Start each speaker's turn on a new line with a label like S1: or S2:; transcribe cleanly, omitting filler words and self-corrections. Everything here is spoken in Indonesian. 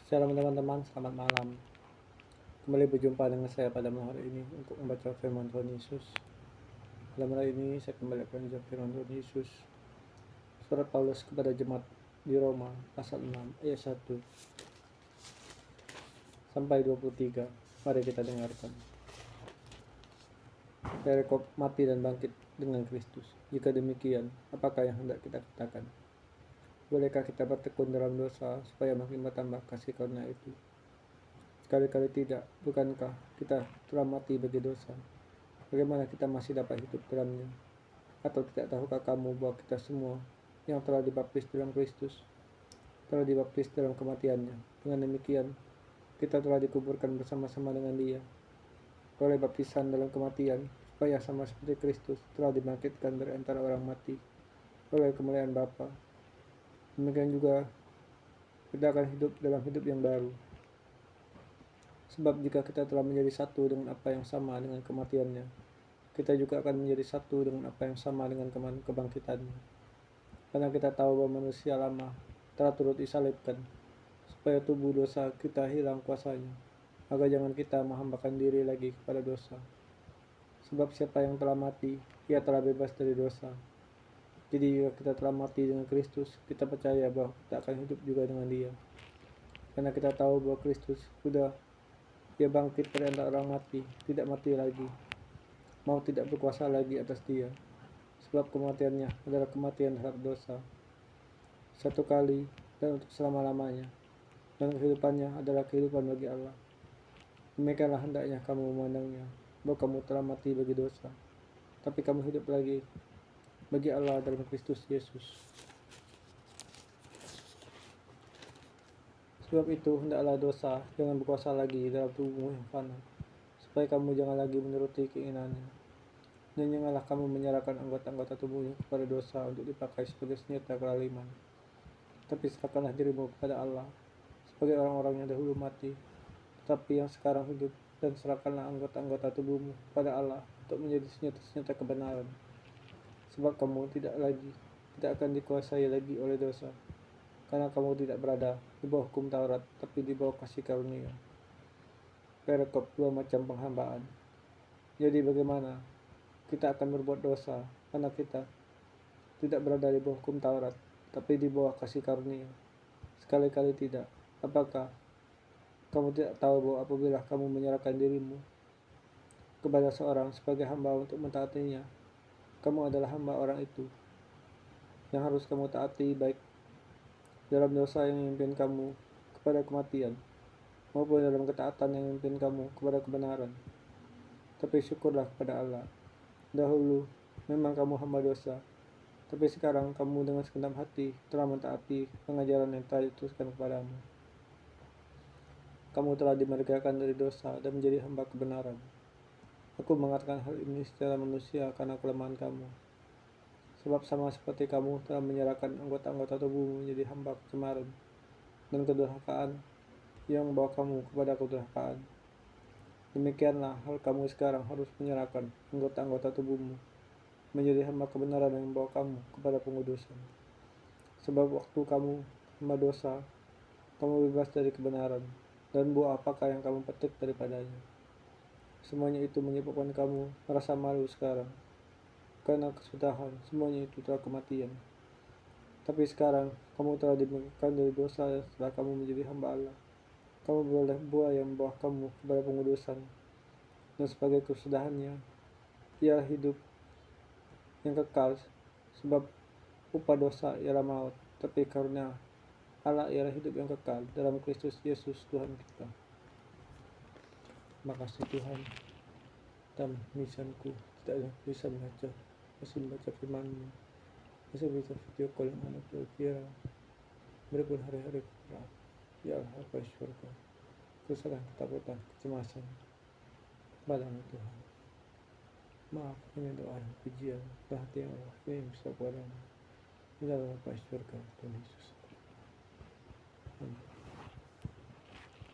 S1: Shalom teman-teman, selamat malam. Kembali berjumpa dengan saya pada malam hari ini untuk membaca firman Tuhan Yesus. Pada malam ini saya kembali akan membaca firman Tuhan Yesus. Surat Paulus kepada jemaat di Roma pasal 6 ayat 1 sampai 23. Mari kita dengarkan. Perikop mati dan bangkit dengan Kristus. Jika demikian, apakah yang hendak kita katakan? Bolehkah kita bertekun dalam dosa supaya makin bertambah kasih karunia itu? Sekali-kali tidak. Bukankah kita telah mati bagi dosa? Bagaimana kita masih dapat hidup dalamnya? Atau tidak tahukah kamu bahwa kita semua yang telah dibaptis dalam Kristus telah dibaptis dalam kematiannya? Dengan demikian, kita telah dikuburkan bersama-sama dengan Dia oleh baptisan dalam kematian, supaya sama seperti Kristus telah dibangkitkan dari antara orang mati oleh kemuliaan Bapa. Demikian juga kita akan hidup dalam hidup yang baru. Sebab jika kita telah menjadi satu dengan apa yang sama dengan kematiannya, kita juga akan menjadi satu dengan apa yang sama dengan kebangkitannya. Karena kita tahu bahwa manusia lama telah turut disalibkan, supaya tubuh dosa kita hilang kuasanya, agar jangan kita menghambakan diri lagi kepada dosa. Sebab siapa yang telah mati, ia telah bebas dari dosa. Jadi jika kita telah mati dengan Kristus, kita percaya bahwa kita akan hidup juga dengan Dia. Karena kita tahu bahwa Kristus sudah Dia bangkit dari antara orang mati, tidak mati lagi, mau tidak berkuasa lagi atas dia. Sebab kematiannya adalah kematian terhadap dosa, satu kali dan untuk selama-lamanya, dan kehidupannya adalah kehidupan bagi Allah. Demikianlah hendaknya kamu memandangnya, bahwa kamu telah mati bagi dosa, tapi kamu hidup lagi bagi Allah dalam Kristus Yesus. Sebab itu hendaklah dosa jangan berkuasa lagi dalam tubuhmu yang fana, supaya kamu jangan lagi menuruti keinginannya. Dan janganlah kamu menyerahkan anggota-anggota tubuhnya kepada dosa untuk dipakai sebagai senjata kelaliman. Tapi serahkanlah dirimu kepada Allah sebagai orang-orang yang dahulu mati, tetapi yang sekarang hidup, dan serahkanlah anggota-anggota tubuhmu kepada Allah untuk menjadi senjata-senjata kebenaran. Sebab kamu tidak akan dikuasai lagi oleh dosa, karena kamu tidak berada di bawah hukum Taurat, tapi di bawah kasih karunia. Perikop 2 macam penghambaan. Jadi bagaimana kita akan berbuat dosa karena kita tidak berada di bawah hukum Taurat, tapi di bawah kasih karunia? Sekali-kali tidak. Apakah kamu tidak tahu bahwa apabila kamu menyerahkan dirimu kepada seorang sebagai hamba untuk mentaatinya, kamu adalah hamba orang itu yang harus kamu taati, baik dalam dosa yang memimpin kamu kepada kematian, maupun dalam ketaatan yang memimpin kamu kepada kebenaran. Tapi syukurlah kepada Allah, dahulu memang kamu hamba dosa, tapi sekarang kamu dengan segenap hati telah mentaati pengajaran yang telah dituliskan kepadamu. Kamu telah dimerdekakan dari dosa dan menjadi hamba kebenaran. Aku mengatakan hal ini secara manusia karena kelemahan kamu. Sebab sama seperti kamu telah menyerahkan anggota-anggota tubuhmu menjadi hamba kecemaran dan kedurhakaan yang membawa kamu kepada kedurhakaan, demikianlah hal kamu sekarang harus menyerahkan anggota-anggota tubuhmu menjadi hamba kebenaran yang membawa kamu kepada pengudusan. Sebab waktu kamu hamba dosa, kamu bebas dari kebenaran, dan buah apakah yang kamu petik daripadanya? Semuanya itu menyebabkan kamu merasa malu sekarang, karena kesudahan semuanya itu telah kematian. Tapi sekarang kamu telah dibangkitkan dari dosa setelah kamu menjadi hamba Allah. Kamu beroleh buah yang membawa kamu kepada pengudusan, dan sebagai kesudahannya ialah hidup yang kekal. Sebab upah dosa ialah maut, tapi karunia Allah ialah hidup yang kekal dalam Kristus Yesus Tuhan kita. Makasih Tuhan, dan misanku tidak bisa membaca firman-Mu, bisa video call yang anak viral, berikut hari-hari berat. Ya Allah, apa syurga, kesalahan, ketakutan, kecemasan padamu Tuhan. Maaf, ini doa dan pujian, perhatian Allah, ini bisa padamu. Di dalam apa syurga Tuhan Yesus. Amin.